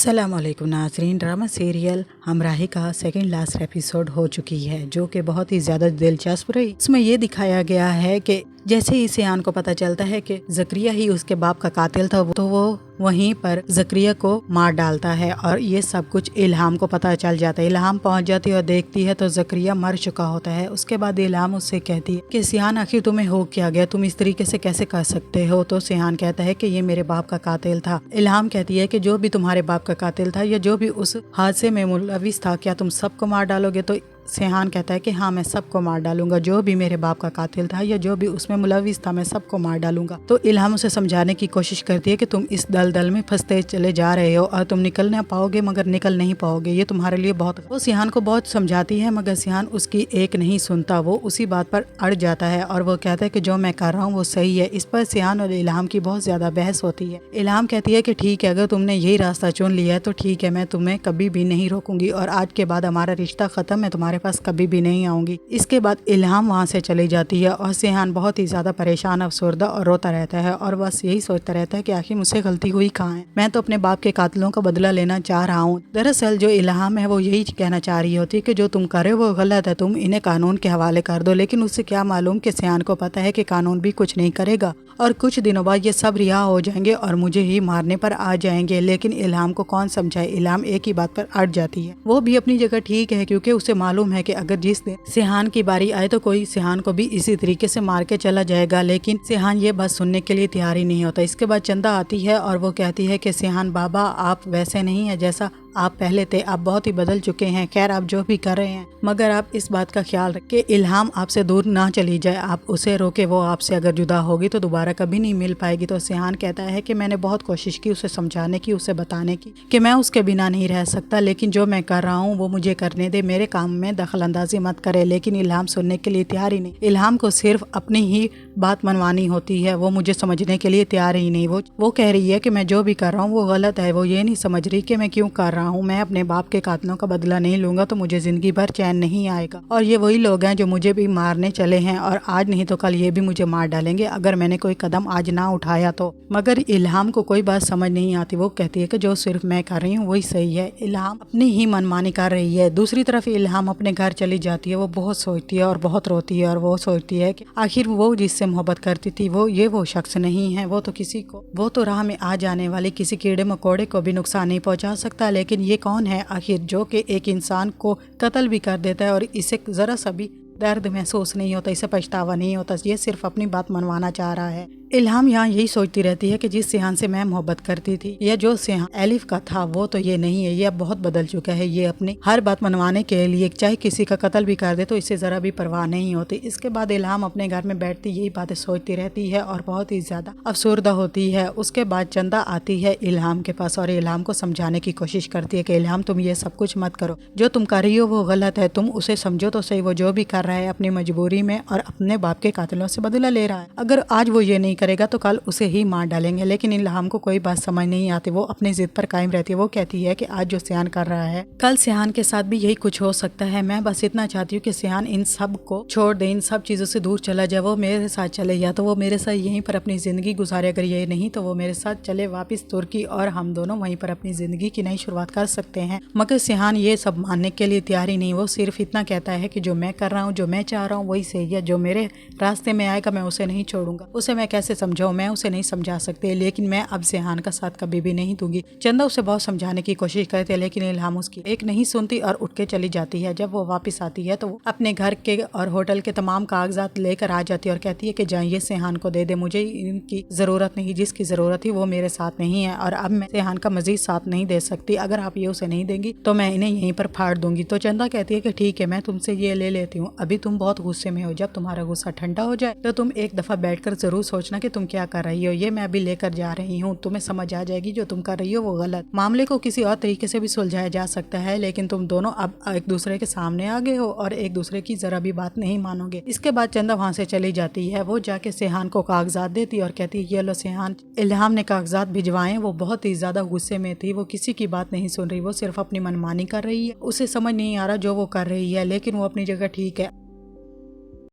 अस्सलाम वालेकुम नाज़रीन। ड्रामा सीरियल हमराही का सेकंड लास्ट एपिसोड हो चुकी है, जो कि बहुत ही ज़्यादा दिलचस्प रही। इसमें ये दिखाया गया है कि जैसे ही सियान को पता चलता है कि ज़करिया ही उसके बाप का कातिल था, तो वो वहीं पर ज़करिया को मार डालता है और ये सब कुछ इल्हाम को पता चल जाता है। इल्हाम पहुंच जाती है और देखती है तो ज़करिया मर चुका होता है। उसके बाद इल्हाम उससे कहती है कि सियान आखिर तुम्हें हो क्या गया, तुम इस तरीके से कैसे कर सकते हो। तो सियान कहता है कि ये मेरे बाप का कातिल था। इल्हाम कहती है कि जो भी तुम्हारे बाप का कातिल था या जो भी उस हादसे में मुलविस था, क्या तुम सबको मार डालोगे। तो सियान कहता है कि हाँ, मैं सबको मार डालूंगा, जो भी मेरे बाप का कातिल था या जो भी उसमें मुलविस था मैं सबको मार डालूंगा। तो इल्हाम उसे समझाने की कोशिश करती है कि तुम इस दलदल में फंसते चले जा रहे हो और तुम निकल ना पाओगे, मगर निकल नहीं पाओगे, ये तुम्हारे लिए बहुत। वो सियान को बहुत समझाती है मगर सियान उसकी एक नहीं सुनता। वो उसी बात पर अड़ जाता है और वो कहता है कि जो मैं कर रहा हूँ वो सही है। इस पर सियान और इल्हाम की बहुत ज्यादा बहस होती है। इल्हाम कहती है कि ठीक है, अगर तुमने यही रास्ता चुन लिया है तो ठीक है, मैं तुम्हें कभी भी नहीं रोकूंगी और आज के बाद हमारा रिश्ता खत्म, मैं तुम्हारे पास कभी भी नहीं आऊंगी। इसके बाद इल्हाम वहाँ से चली जाती है और सियान बहुत ही ज्यादा परेशान, अफसरदा और रोता रहता है और बस यही सोचता रहता है कि आखिर मुझसे गलती हुई कहाँ है। मैं तो अपने बाप के कातिलों का बदला लेना चाह रहा हूँ। दरअसल जो इल्हाम है वो यही कहना चाह रही होती है कि जो तुम कर रहे हो वो गलत है, तुम इन्हें कानून के हवाले कर दो। लेकिन उससे क्या मालूम कि सियान को पता है कि कानून भी कुछ नहीं करेगा और कुछ दिनों बाद ये सब रिहा हो जाएंगे और मुझे ही मारने पर आ जाएंगे। लेकिन इल्हाम को कौन समझाए, इल्हाम एक ही बात पर अड़ जाती है। वो भी अपनी जगह ठीक है, क्योंकि उसे मालूम है कि अगर जिस दिन सिहान की बारी आए तो कोई सिहान को भी इसी तरीके से मार के चला जाएगा। लेकिन सिहान ये बात सुनने के लिए तैयार ही नहीं होता। इसके बाद चंदा आती है और वो कहती है कि सिहान बाबा, आप वैसे नहीं है जैसा आप पहले थे, आप बहुत ही बदल चुके हैं। खैर, आप जो भी कर रहे हैं, मगर आप इस बात का ख्याल रखें कि इल्हाम आपसे दूर ना चली जाए, आप उसे रोके। वो आपसे अगर जुदा होगी तो दोबारा कभी नहीं मिल पाएगी। तो सिहान कहता है कि मैंने बहुत कोशिश की उसे समझाने की, उसे बताने की कि मैं उसके बिना नहीं रह सकता, लेकिन जो मैं कर रहा हूँ वो मुझे करने दे, मेरे काम में दखल अंदाजी मत करे। लेकिन इल्हाम सुनने के लिए तैयार ही नहीं। इल्हाम को सिर्फ अपनी ही बात मनवानी होती है, वो मुझे समझने के लिए तैयार ही नहीं। वो कह रही है कि मैं जो भी कर रहा हूँ वो गलत है। वो ये नहीं समझ रही कि मैं क्यों कर रहा हूँ। मैं अपने बाप के कातिलों का बदला नहीं लूंगा तो मुझे जिंदगी भर चैन नहीं आएगा। और ये वही लोग हैं जो मुझे भी मारने चले हैं और आज नहीं तो कल ये भी मुझे मार डालेंगे अगर मैंने कोई कदम आज ना उठाया तो। मगर इल्हाम को कोई बात समझ नहीं आती। वो कहती है कि जो सिर्फ मैं कर रही हूँ वही सही है। इल्हाम अपनी ही मनमानी कर रही है। दूसरी तरफ इल्हाम अपने घर चली जाती है। वो बहुत सोचती है और बहुत रोती है और वो सोचती है कि आखिर वो जिससे मोहब्बत करती थी वो शख्स नहीं है। वो तो राह में आ जाने वाले किसी कीड़े मकोड़े को भी नुकसान नहीं पहुंचा सकता, लेकिन ये कौन है आखिर जो कि एक इंसान को कत्ल भी कर देता है और इसे जरा सा भी दर्द महसूस नहीं होता, इसे पछतावा नहीं होता। ये सिर्फ अपनी बात मनवाना चाह रहा है। इल्हाम यहाँ यही सोचती रहती है कि जिस सिहान से मैं मोहब्बत करती थी या जो सिहान एलिफ का था वो तो ये नहीं है, ये अब बहुत बदल चुका है। ये अपनी हर बात मनवाने के लिए चाहे किसी का कत्ल भी कर दे तो इसे जरा भी परवाह नहीं होती। इसके बाद इल्हाम अपने घर में बैठती यही बातें सोचती रहती है और बहुत ही ज्यादा अफसरदा होती है। उसके बाद चंदा आती है इल्हाम के पास और इल्हाम को समझाने की कोशिश करती है कि इल्हाम, तुम ये सब कुछ मत करो, जो तुम कर रही हो वो गलत है, तुम उसे समझो तो सही। वो जो भी कर रहा है अपनी मजबूरी में और अपने बाप के कातिलों से बदला ले रहा है। अगर आज वो ये नहीं करेगा तो कल उसे ही मार डालेंगे। लेकिन इल्हाम को कोई बात समझ नहीं आती। वो अपनी जिद पर कायम रहती है। वो कहती है कि आज जो सियान कर रहा है कल सियान के साथ भी यही कुछ हो सकता है। मैं बस इतना चाहती हूँ कि सियान इन सब को छोड़ दे, इन सब चीजों से दूर चला जाए। वो मेरे साथ चले, या तो वो मेरे साथ यहीं पर अपनी जिंदगी गुजारे, अगर ये नहीं तो वो मेरे साथ चले वापिस तुर्की और हम दोनों वहीं पर अपनी जिंदगी की नई शुरुआत कर सकते हैं। मगर सियान ये सब मानने के लिए तैयार ही नहीं। वो सिर्फ इतना कहता है कि जो मैं कर रहा हूँ, जो मैं चाह रहा हूँ वही सही है, जो मेरे रास्ते में आएगा मैं उसे नहीं छोड़ूंगा। उसे मैं कैसे समझाऊं, मैं उसे नहीं समझा सकते, लेकिन मैं अब सिहान का साथ कभी भी नहीं दूंगी। चंदा उसे बहुत समझाने की कोशिश करती है लेकिन इल्हाम उसकी एक नहीं सुनती और उठ के चली जाती है। जब वो वापस आती है तो वो अपने घर के और होटल के तमाम कागजात लेकर आ जाती है और कहती है कि जाइए सिहान को दे दे, मुझे इनकी जरूरत नहीं, जिसकी जरूरत थी वो मेरे साथ नहीं है और अब मैं सिहान का मजीद साथ नहीं दे सकती। अगर आप ये उसे नहीं देंगी तो मैं इन्हें यहीं पर फाड़ दूंगी। तो चंदा कहती है कि ठीक है, मैं तुमसे ये ले लेती हूँ, अभी तुम बहुत गुस्से में हो, जब तुम्हारा गुस्सा ठंडा हो जाए तो तुम एक दफा बैठकर जरूर सोचना कि तुम क्या कर रही हो। ये मैं अभी लेकर जा रही हूँ, तुम्हें समझ आ जाएगी जो तुम कर रही हो वो गलत। मामले को किसी और तरीके से भी सुलझाया जा सकता है, लेकिन तुम दोनों अब एक दूसरे के सामने आ गए हो और एक दूसरे की जरा भी बात नहीं मानोगे। इसके बाद चंदा वहाँ से चली जाती है। वो जाके सिहान को कागजात देती और कहती है ये लो सिहान, इल्हाम ने कागजात भिजवाए। वो बहुत ही ज्यादा गुस्से में थी, वो किसी की बात नहीं सुन रही, वो सिर्फ अपनी मनमानी कर रही है। उसे समझ नहीं आ रहा जो वो कर रही है, लेकिन वो अपनी जगह ठीक है।